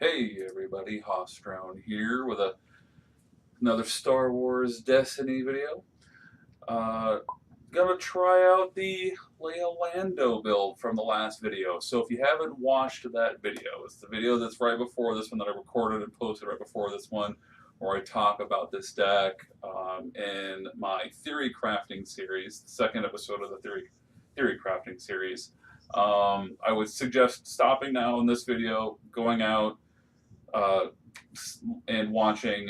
Hey everybody, Hostron here with another Star Wars Destiny video. Uh, Gonna try out the Leia Lando build from the last video. So if you haven't watched that video, it's the video that's right before this one that I recorded and posted right before this one, where I talk about this deck in my Theorycrafting series, the second episode of the Theorycrafting series. I would suggest stopping now in this video, going out, uh, and watching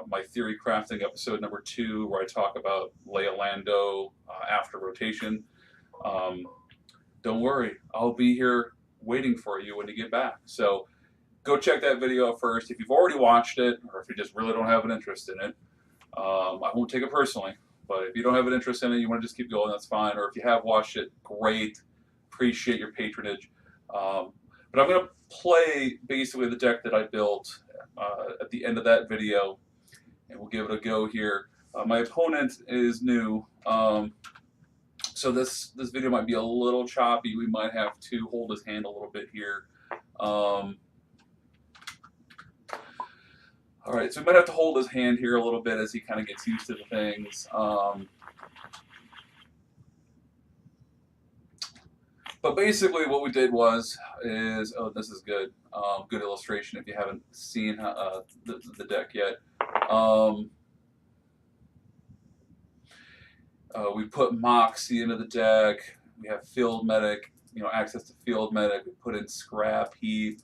my theory crafting episode number 2, where I talk about Leia Lando after rotation. Um, don't worry, I'll be here waiting for you when you get back. So go check that video out first. If you've already watched it, or if you just really don't have an interest in it, I won't take it personally. But if you don't have an interest in it, you want to just keep going, that's fine. Or if you have watched it, great. Appreciate your patronage. But I'm going to play basically the deck that I built at the end of that video, and we'll give it a go here. My opponent is new, so this video might be a little choppy. We might have to hold his hand a little bit here. All right, so we might have to hold his hand here a little bit as he kind of gets used to the things. But basically what we did is, oh, this is good. Good illustration if you haven't seen the deck yet. We put Moxie into the deck. We have Field Medic, access to Field Medic. We put in Scrap Heap.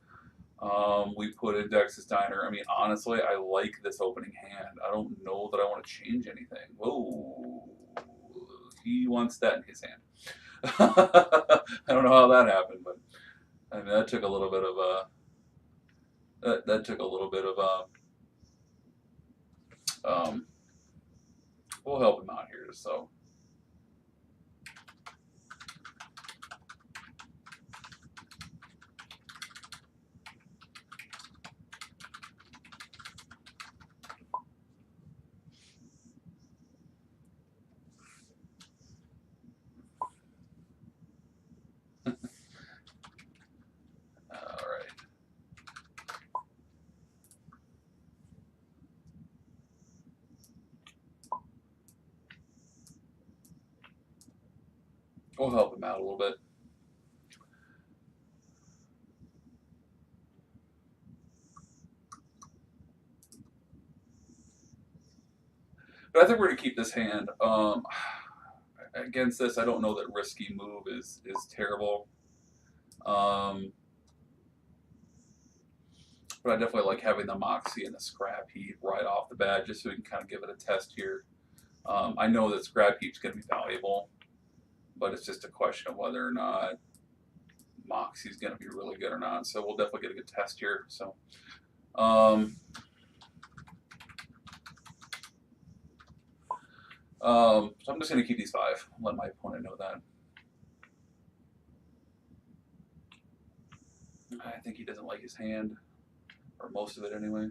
We put in Dex's Diner. I mean, honestly, I like this opening hand. I don't know that I want to change anything. Whoa. He wants that in his hand. I don't know how that happened, but I mean, that took a little bit of we'll help him out here. So we'll help him out a little bit. But I think we're going to keep this hand. Against this, I don't know that Risky Move is terrible. But I definitely like having the Moxie and the Scrap Heap right off the bat, just so we can kind of give it a test here. I know that Scrap Heap's going to be valuable, but it's just a question of whether or not Moxie's going to be really good or not. So we'll definitely get a good test here. So, so I'm just going to keep these 5. Let my opponent know that. I think he doesn't like his hand, or most of it anyway.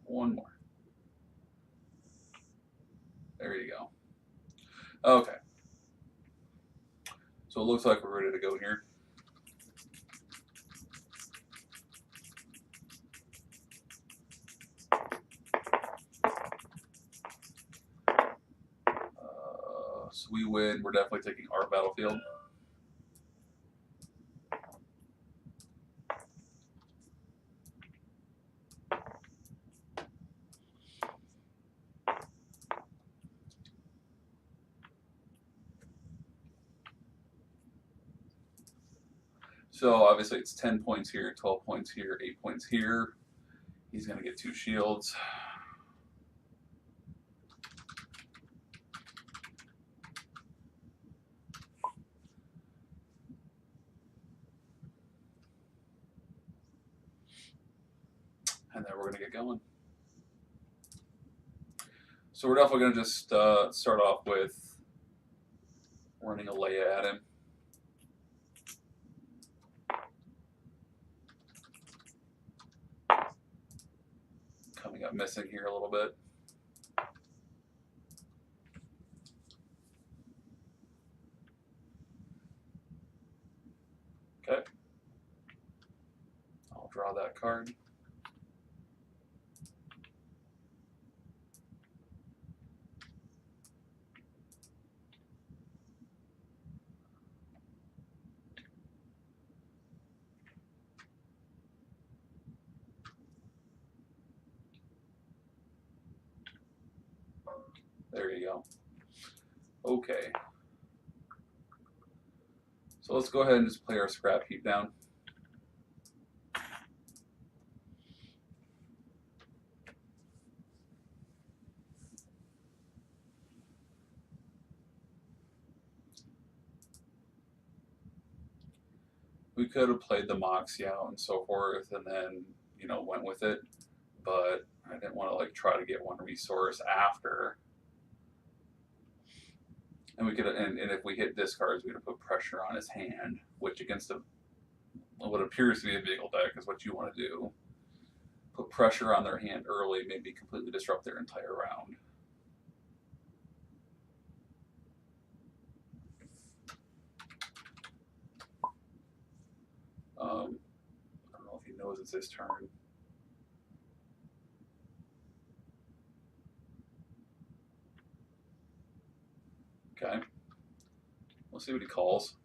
One more. There you go. Okay. So it looks like we're ready to go here. So we win. We're definitely taking our battlefield. So obviously it's 10 points here, 12 points here, 8 points here. He's going to get 2 shields. And then we're going to get going. So we're definitely going to just start off with running a Leia at him. Coming up missing here a little bit. Okay. I'll draw that card. There you go. Okay. So let's go ahead and just play our scrap heap down. We could have played the Moxie out and so forth and then, you know, went with it. But I didn't want to like try to get one resource after. And we could, and if we hit discards, we'd have put pressure on his hand, which against what appears to be a vehicle deck is what you want to do. Put pressure on their hand early, maybe completely disrupt their entire round. I don't know if he knows it's his turn. Okay. We'll see what he calls.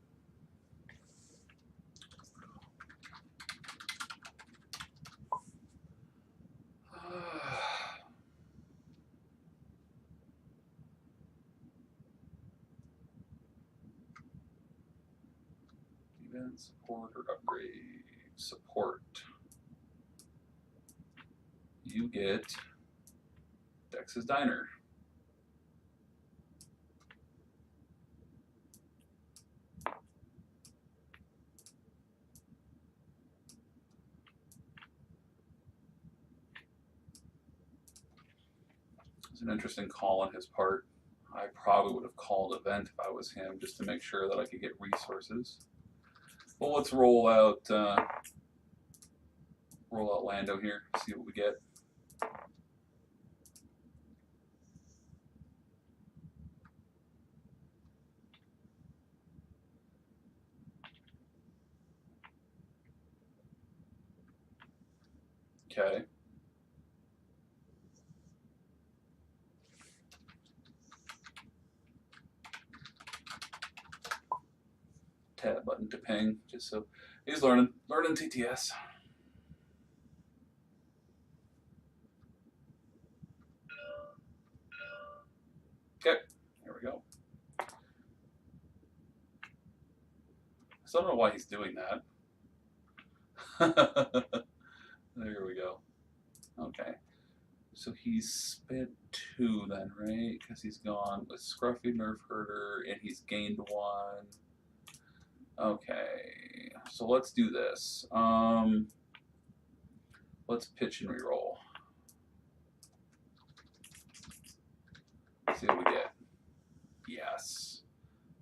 Event, support, or upgrade. Support. You get Dex's Diner. It's an interesting call on his part. I probably would have called event if I was him, just to make sure that I could get resources. Well, let's roll out Lando here, see what we get. Okay. Tab button to ping, just so he's learning TTS. Okay, here we go. I don't know why he's doing that. There we go. Okay. So he's spent 2 then, right? Because he's gone with Scruffy Nerf Herder and he's gained 1. Okay. So let's do this. Let's pitch and reroll. See what we get. Yes.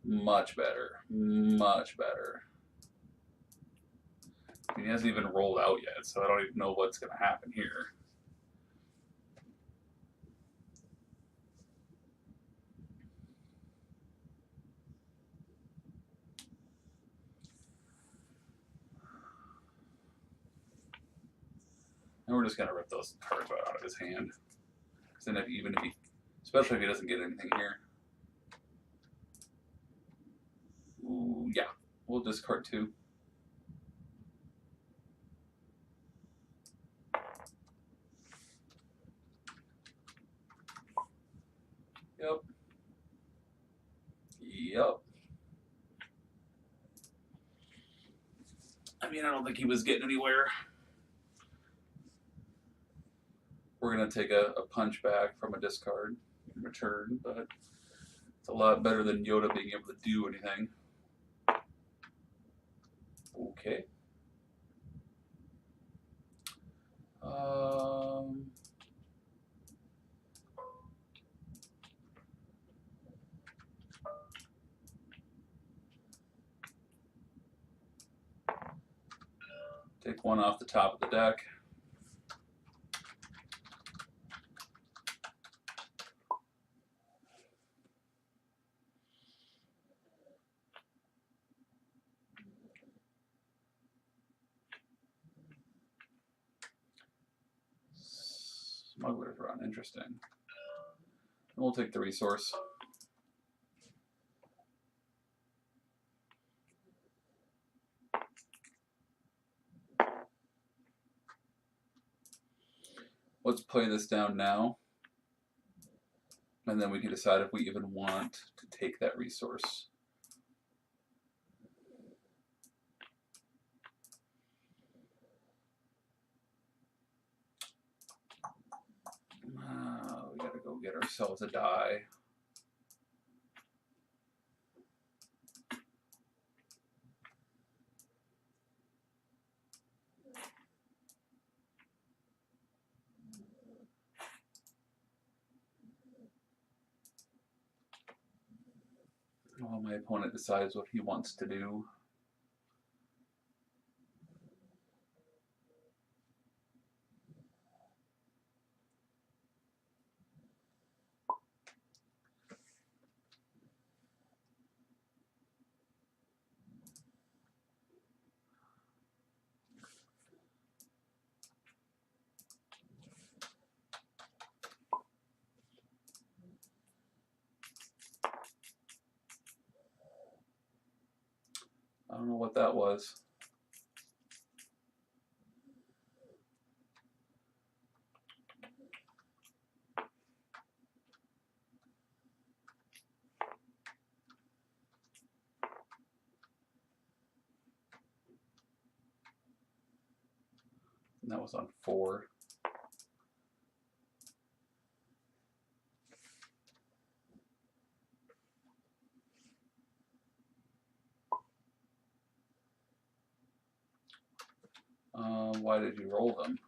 Much better. Much better. He hasn't even rolled out yet, so I don't even know what's going to happen here. And we're just going to rip those cards right out of his hand. Because then even if he, especially if he doesn't get anything here. Ooh, yeah, we'll discard 2. Yep. Yep. mean, I don't think he was getting anywhere. We're going to take a punch back from a discard in return, but it's a lot better than Yoda being able to do anything. Okay. Take one off the top of the deck. Smuggler's Run, interesting. And we'll take the resource. Let's play this down now, and then we can decide if we even want to take that resource. We gotta go get ourselves a die. While my opponent decides what he wants to do. I don't know what that was. And that was on 4. Why did you roll them?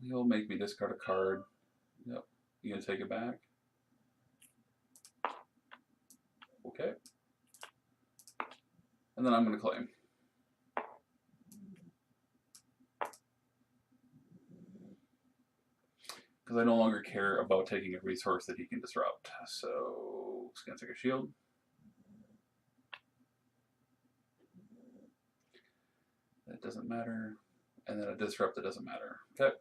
He'll make me discard a card. Yep. You gonna take it back? Okay. And then I'm gonna claim. Because I no longer care about taking a resource that he can disrupt. So it's gonna take a shield. That doesn't matter. And then a disrupt that doesn't matter. Okay.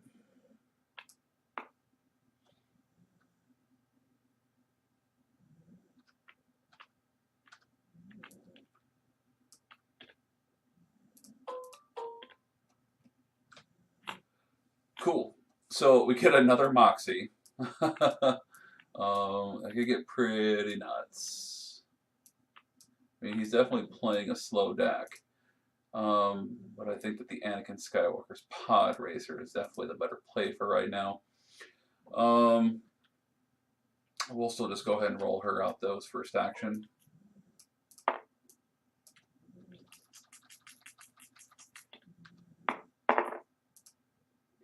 Cool. So we get another Moxie. That could get pretty nuts. I mean, he's definitely playing a slow deck. But I think that the Anakin Skywalker's Pod Racer is definitely the better play for right now. We'll still just go ahead and roll her out those first action.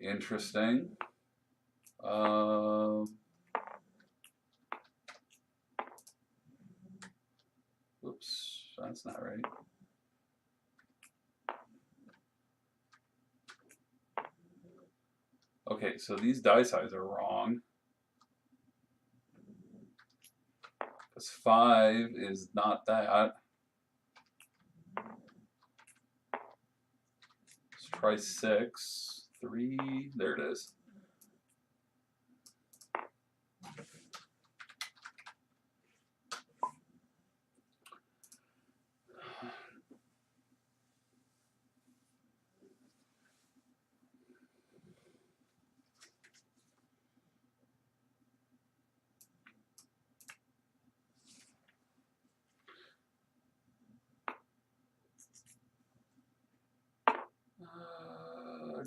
Interesting. Oops, that's not right. Okay, so these die sizes are wrong. Because 5 is not that. Let's try 6. 3. There it is.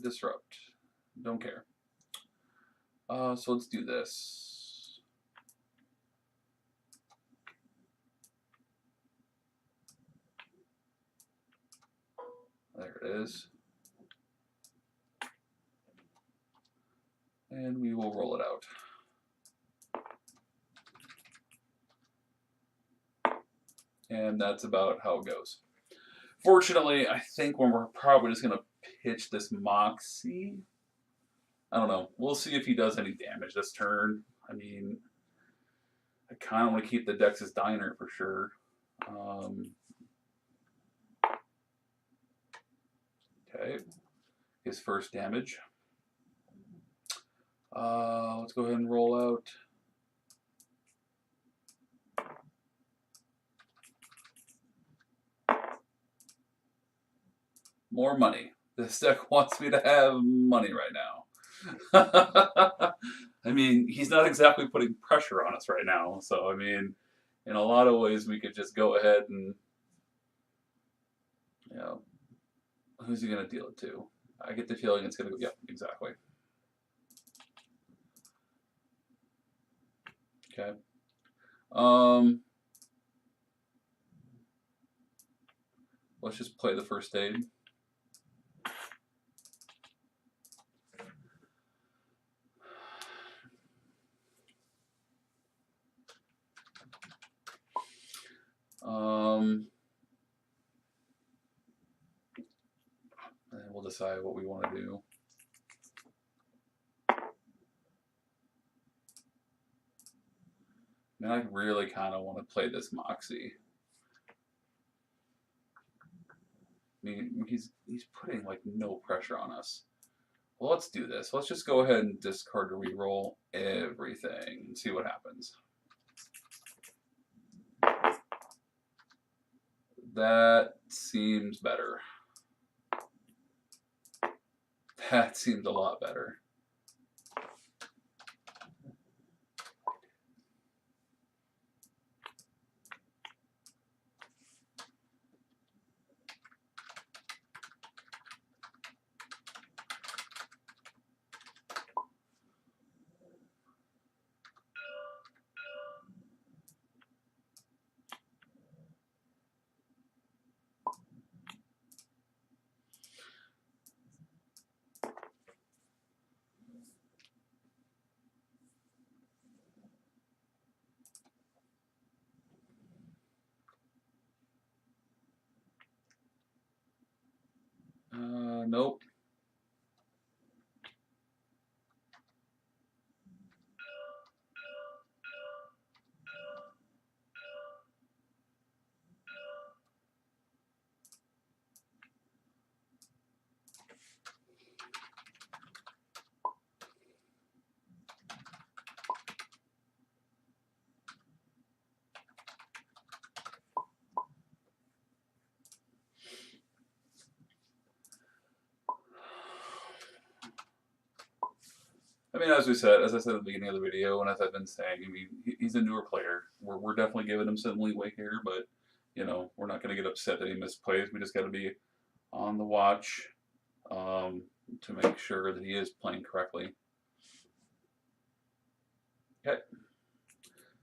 Disrupt. Don't care. So let's do this. There it is. And we will roll it out. And that's about how it goes. Fortunately, I think we're probably just going to pitch this Moxie. I don't know. We'll see if he does any damage this turn. I mean, I kind of want to keep the Dex's Diner for sure. Okay. His first damage. Let's go ahead and roll out. More money. This deck wants me to have money right now. I mean, he's not exactly putting pressure on us right now. So, I mean, in a lot of ways, we could just go ahead and, you know, who's he going to deal it to? I get the feeling it's going to go, yep, exactly. Okay. Let's just play the first aid. And we'll decide what we want to do. I mean, I really kind of want to play this Moxie. I mean, he's putting like no pressure on us. Well, let's do this. Let's just go ahead and discard to reroll everything and see what happens. That seems better. That seems a lot better. Nope. I mean, as I said at the beginning of the video, and as I've been saying, I mean, he's a newer player. We're definitely giving him some leeway here, but, you know, we're not going to get upset that he misplays. We just got to be on the watch to make sure that he is playing correctly. Okay.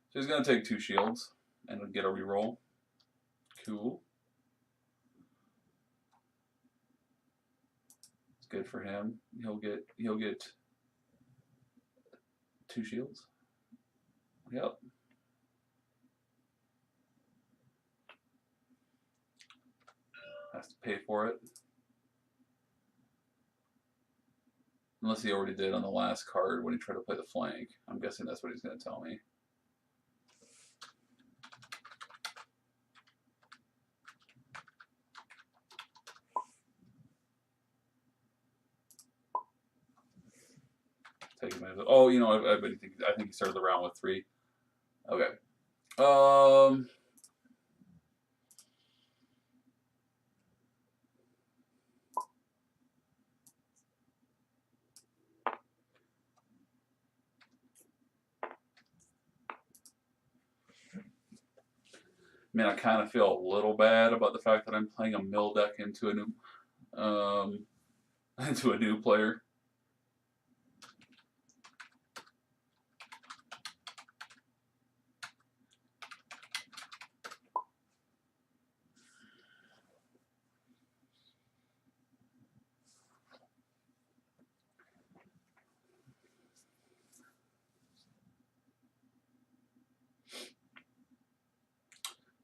So he's going to take 2 shields and get a reroll. Cool. It's good for him. He'll get 2 shields. Yep. Has to pay for it. Unless he already did on the last card when he tried to play the flank. I'm guessing that's what he's going to tell me. take him. Oh, you know, I think he started the round with 3. Okay. Man, I kind of feel a little bad about the fact that I'm playing a mill deck into a new player.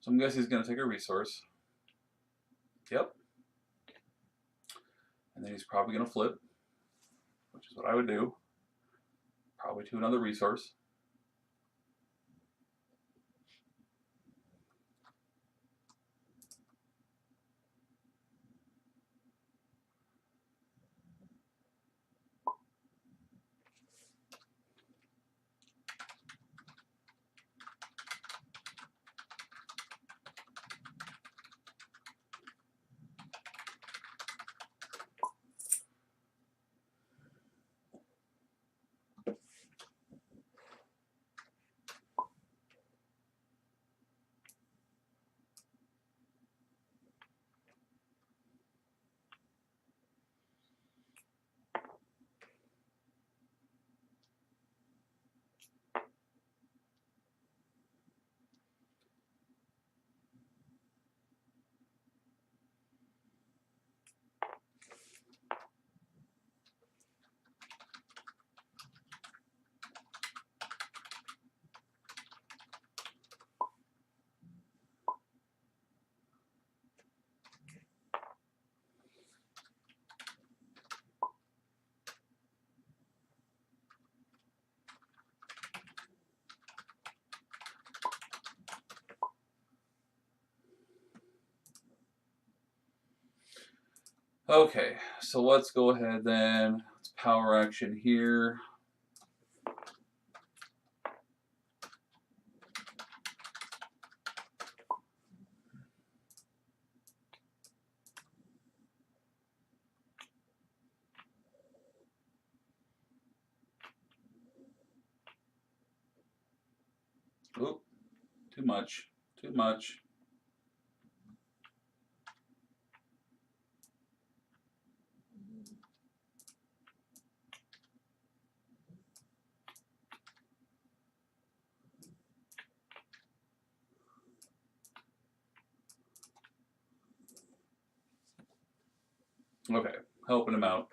So I'm guessing he's going to take a resource. Yep. And then he's probably going to flip, which is what I would do. Probably to another resource. Okay, so let's go ahead then. Let's power action here. Oop, too much, too much. Okay, helping him out.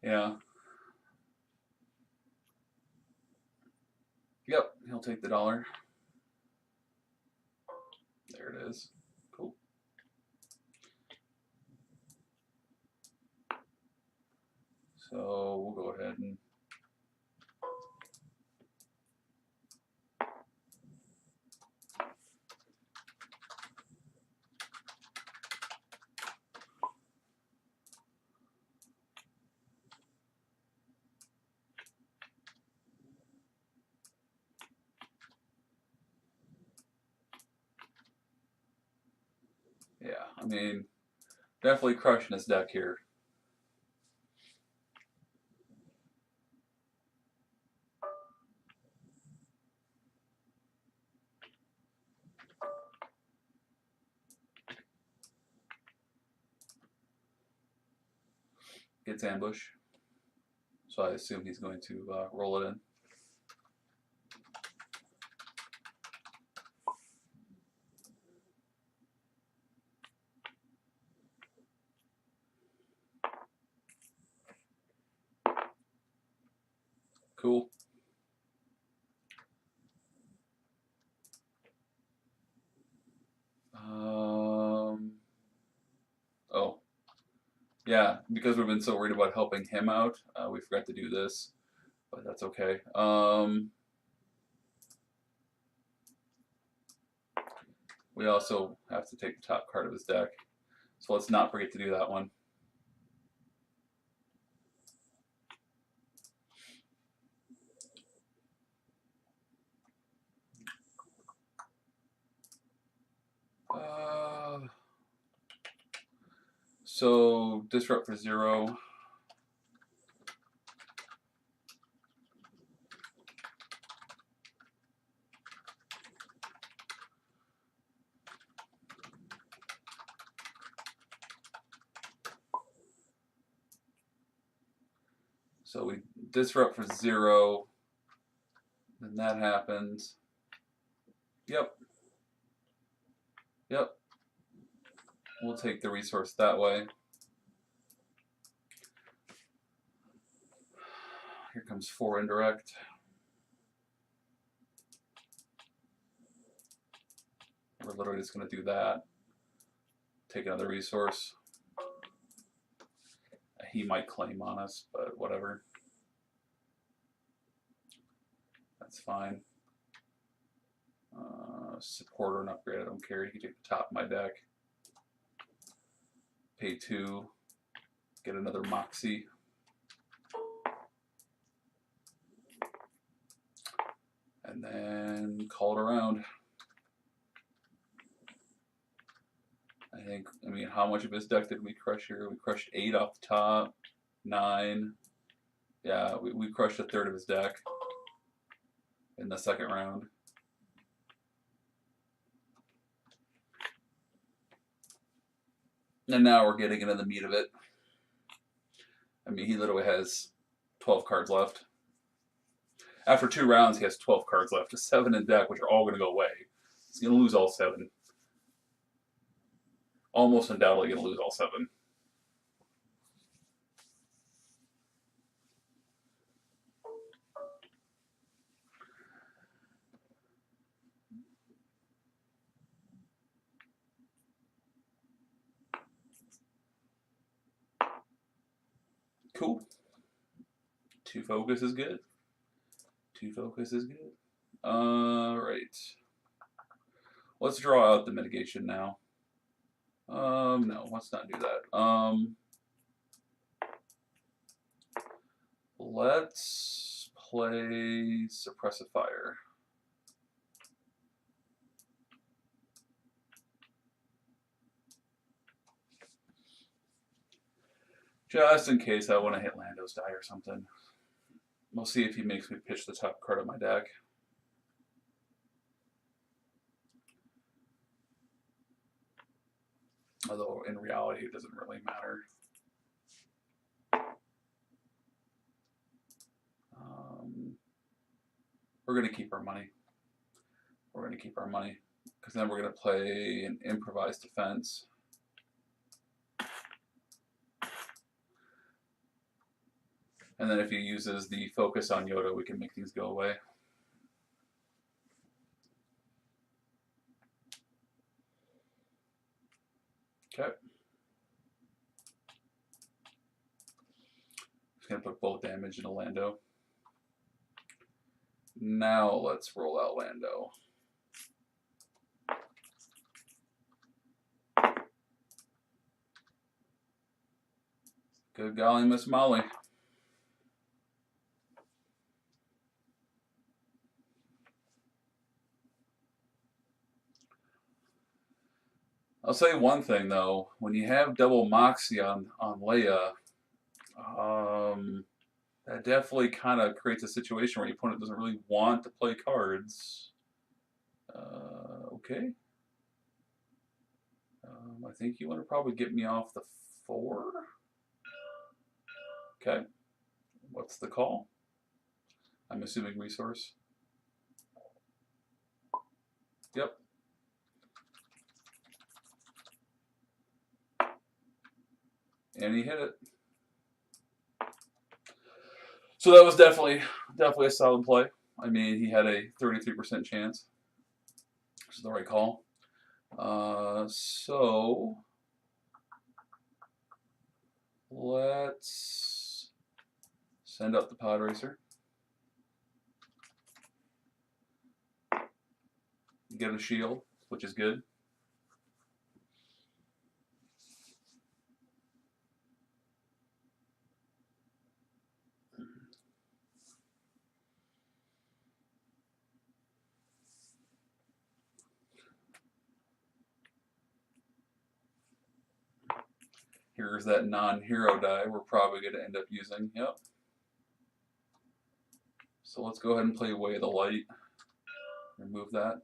Yeah. Yep, he'll take the $1. There it is. Cool. So we'll go ahead and yeah, I mean, definitely crushing his deck here. hits ambush. So I assume he's going to roll it in. Cool. Oh. Yeah, because we've been so worried about helping him out, we forgot to do this, but that's okay. We also have to take the top card of his deck, so let's not forget to do that one. So disrupt for 0. So we disrupt for 0. Then that happens. Yep. Yep. We'll take the resource that way. Here comes 4 indirect. We're literally just going to do that. Take another resource. He might claim on us, but whatever. That's fine. Support or an upgrade, I don't care. You can take the top of my deck. Pay 2. Get another Moxie. And then call it around. I mean, how much of his deck did we crush here? We crushed 8 off the top, 9. Yeah, we crushed a third of his deck in the second round. And now we're getting into the meat of it. I mean, he literally has 12 cards left. After 2 rounds, he has 12 cards left. 7 in deck, which are all going to go away. He's going to lose all 7. Almost undoubtedly going to lose all 7. Cool. 2 focus is good. 2 focus is good. Right. Let's draw out the mitigation now. No, let's not do that. Let's play Suppressive Fire. Just in case I want to hit Lando's die or something. We'll see if he makes me pitch the top card of my deck. Although in reality it doesn't really matter. We're going to keep our money. We're going to keep our money. Because then we're going to play an improvised defense. And then if he uses the focus on Yoda, we can make things go away. Okay. Just going to put both damage into Lando. Now let's roll out Lando. Good golly, Miss Molly. I'll say one thing though, when you have double Moxie on Leia, that definitely kind of creates a situation where your opponent doesn't really want to play cards. Okay. I think you want to probably get me off the 4. Okay. What's the call? I'm assuming resource. Yep. And he hit it. So that was definitely a solid play. I mean, he had a 33% chance, which is the right call. So let's send up the pod racer. Get a shield, which is good. Here's that non-hero die we're probably going to end up using. Yep. So let's go ahead and play Way of the Light. Remove that.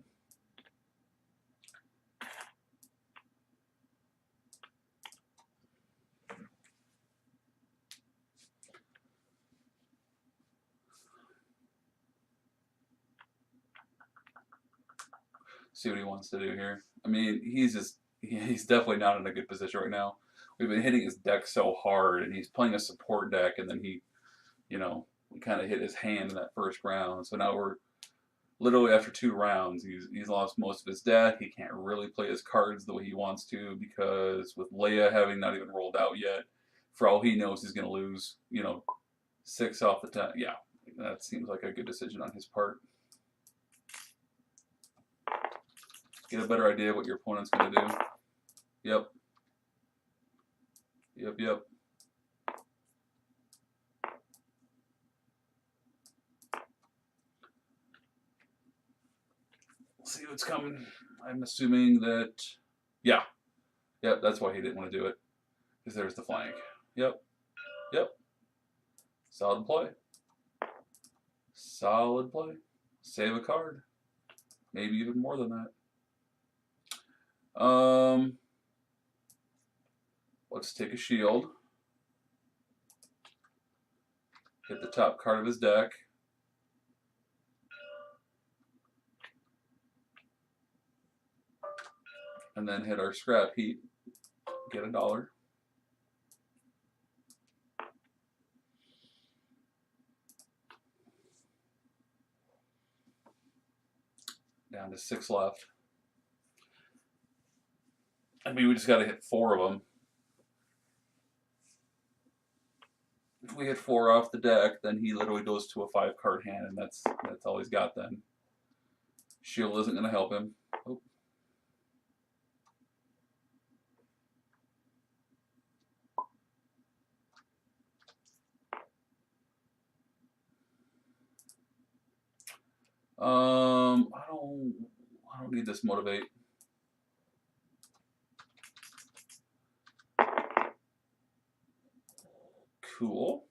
See what he wants to do here. I mean, he's definitely not in a good position right now. We've been hitting his deck so hard, and he's playing a support deck, and then he, we kind of hit his hand in that first round. So now we're literally after 2 rounds, he's lost most of his deck. He can't really play his cards the way he wants to because with Leia having not even rolled out yet, for all he knows, he's going to lose, 6 off the 10. Yeah, that seems like a good decision on his part. Get a better idea of what your opponent's going to do. Yep. Yep. See what's coming. I'm assuming that, yeah. Yep, that's why he didn't want to do it. Because there's the flank. Yep. Solid play. Save a card. Maybe even more than that. Let's take a shield. Hit the top card of his deck. And then hit our scrap heap. Get $1. Down to 6 left. I mean, we just got to hit 4 of them. If we hit 4 off the deck, then he literally goes to a 5-card hand, and that's all he's got then. Shield isn't going to help him. Oh. I don't need this motivate. Cool.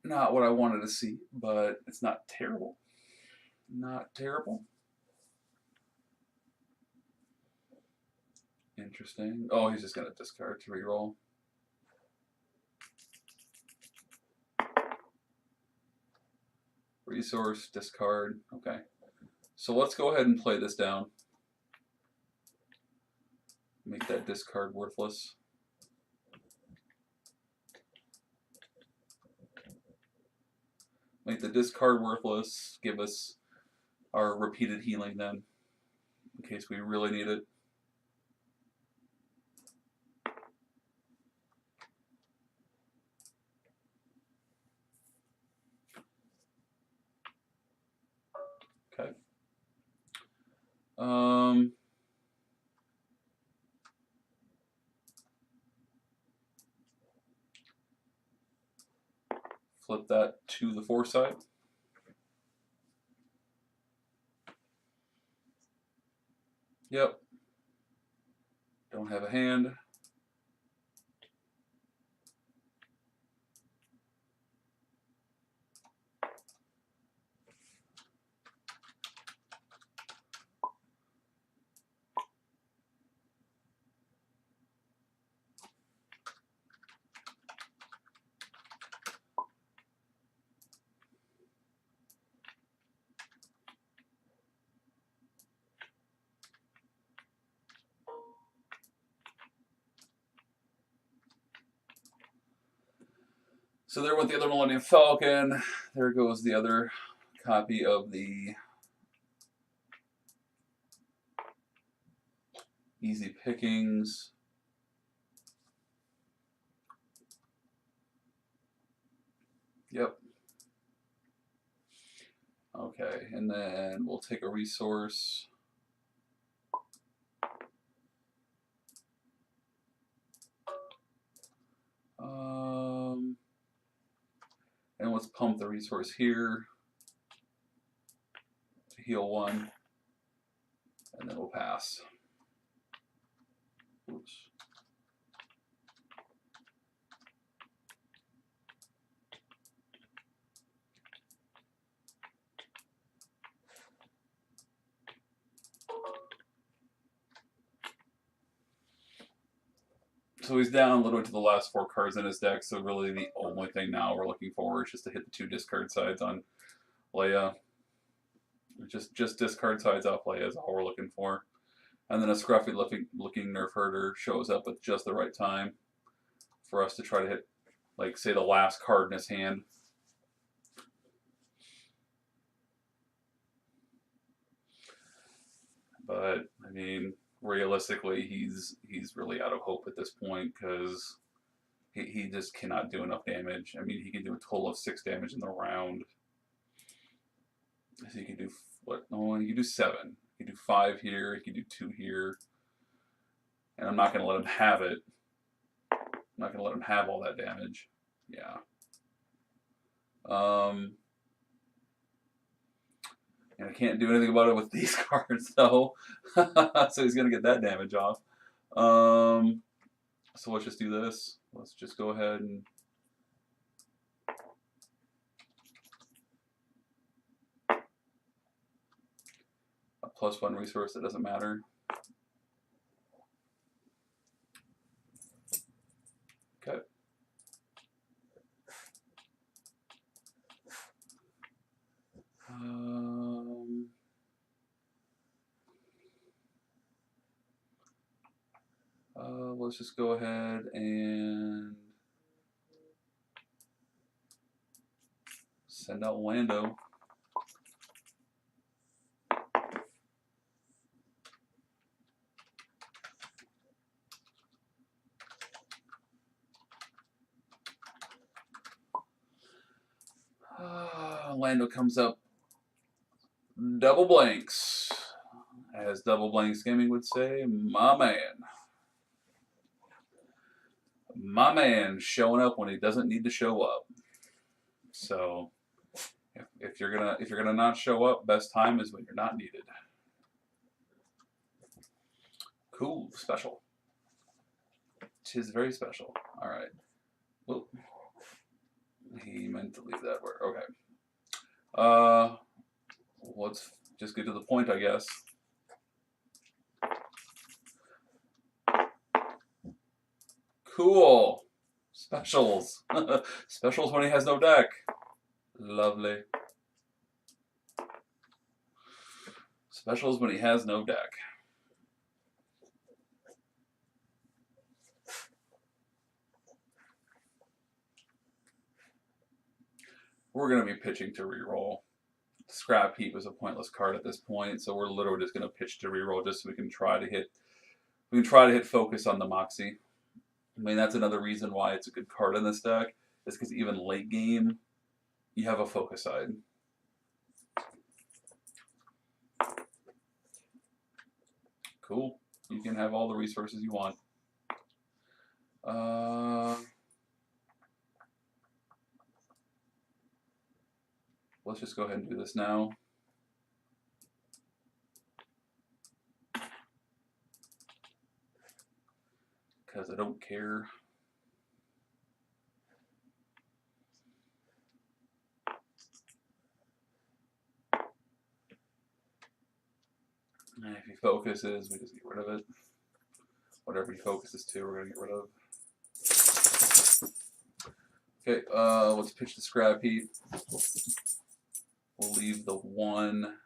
Not what I wanted to see, but it's not terrible. Not terrible. Interesting. Oh, he's just going to discard to reroll. Resource, discard. Okay. So let's go ahead and play this down. Make that discard worthless. Make the discard worthless. Give us our repeated healing then, in case we really need it. Okay. Flip that to the foresight. Yep. Don't have a hand. So there went the other Millennium Falcon. There goes the other copy of the Easy Pickings. Yep. Okay, and then we'll take a resource. And let's pump the resource here to heal 1, and then we'll pass. Oops. So he's down a little bit to the last 4 cards in his deck, so really the only thing now we're looking for is just to hit the 2 discard sides on Leia. Just discard sides off Leia is all we're looking for. And then a scruffy looking nerf herder shows up at just the right time for us to try to hit, like, say, the last card in his hand. But, I mean, realistically, he's really out of hope at this point because he just cannot do enough damage. I mean, he can do a total of 6 damage in the round. So he can do, what? Oh, he can do 7. He can do 5 here. He can do 2 here. And I'm not going to let him have it. I'm not going to let him have all that damage. Yeah. And I can't do anything about it with these cards, though. So he's going to get that damage off. So let's just do this. Let's just go ahead and... a +1 resource that doesn't matter. Okay. Let's just go ahead and send out Lando. Lando comes up double blanks. As Double Blanks Gaming would say, my man. My man showing up when he doesn't need to show up. So if you're gonna not show up, best time is when you're not needed. Cool, special. 'Tis very special. All right. Whoop. He meant to leave that where. Okay. Let's just get to the point, I guess. Cool. Specials. Specials when he has no deck. Lovely. Specials when he has no deck. We're going to be pitching to reroll. Scrap Heap was a pointless card at this point, so we're literally just going to pitch to reroll just so we can try to hit focus on the Moxie. I mean, that's another reason why it's a good card in this deck, is because even late game, you have a focus side. Cool. You can have all the resources you want. Let's just go ahead and do this now. Because I don't care. And if he focuses, we just get rid of it. Whatever he focuses to, we're going to get rid of. Okay, let's pitch the Scrap Heap. We'll leave the 1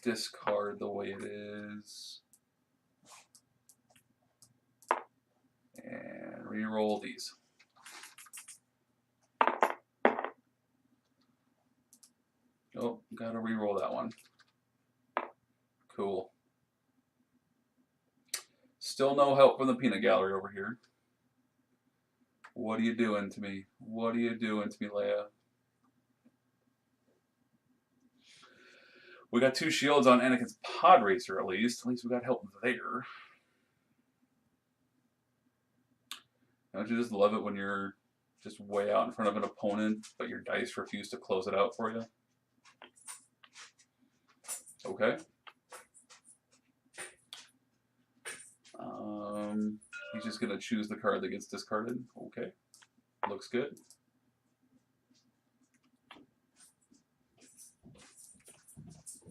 discard the way it is. And re-roll these. Oh, gotta re-roll that one. Cool. Still no help from the peanut gallery over here. What are you doing to me? What are you doing to me, Leia? We got 2 shields on Anakin's pod racer, at least. At least we got help there. Don't you just love it when you're just way out in front of an opponent, but your dice refuse to close it out for you? Okay. He's just going to choose the card that gets discarded. Okay. Looks good.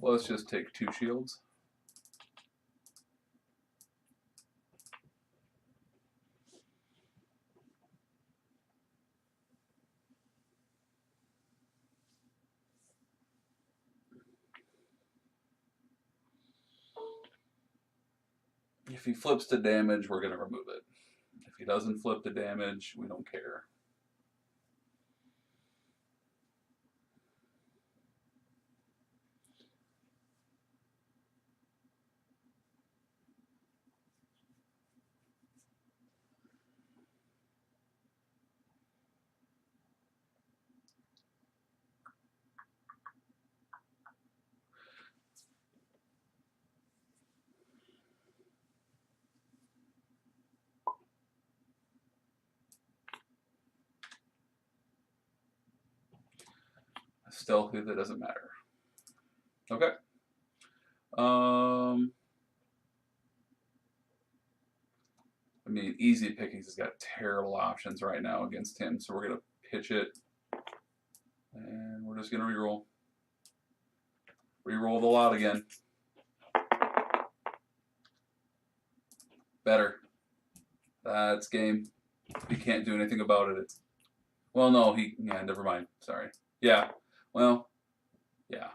Let's just take 2 shields. If he flips to damage, we're going to remove it. If he doesn't flip to damage, we don't care. Stealthy, that doesn't matter. Okay. I mean, easy pickings has got terrible options right now against him, so we're going to pitch it. And we're just going to reroll. Reroll the lot again. Better. That's game. He can't do anything about it. Well, no, yeah, never mind. Sorry. Yeah. Well, yeah.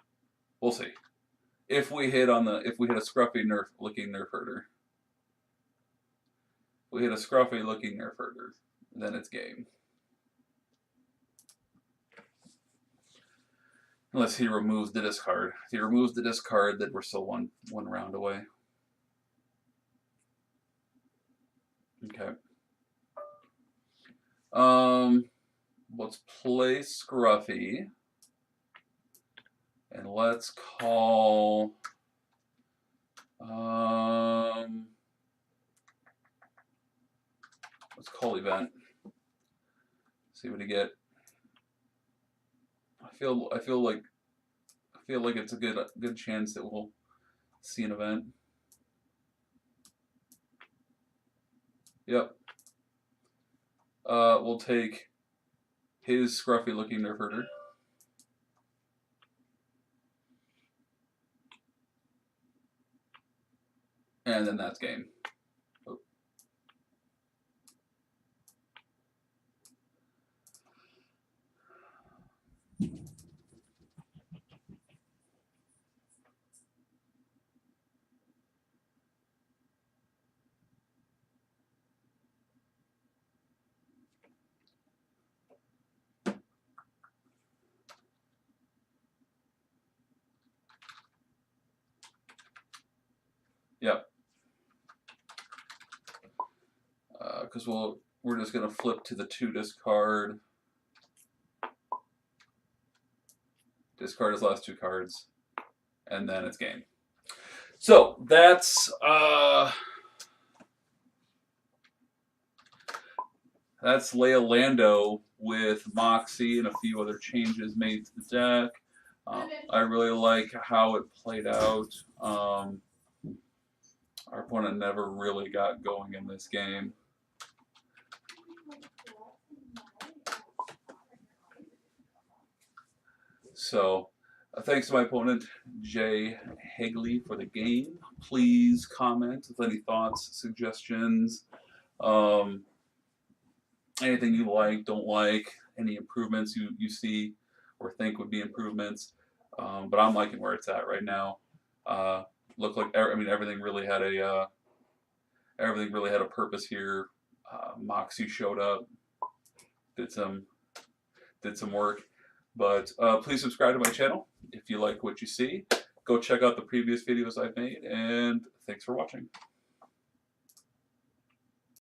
We'll see. If we hit a scruffy looking nerf herder. If we hit a scruffy looking nerf herder, then it's game. Unless he removes the discard. If he removes the discard, then we're still one round away. Okay. Let's play Scruffy. And let's call event. See what we get. I feel like it's a good chance that we'll see an event. Yep. We'll take his scruffy looking nerf herder. And then that's game. Oh. Yep. Because we're just going to flip to the 2 discard. Discard his last 2 cards. And then it's game. So that's Leia Lando with Moxie and a few other changes made to the deck. I really like how it played out. Our opponent never really got going in this game. So, thanks to my opponent, Jay Hagley, for the game. Please comment with any thoughts, suggestions, anything you like, don't like, any improvements you see or think would be improvements. But I'm liking where it's at right now. Looked like, I mean, everything really had a purpose here. Moxie showed up, did some work. But please subscribe to my channel if you like what you see. Go check out the previous videos I've made, and thanks for watching.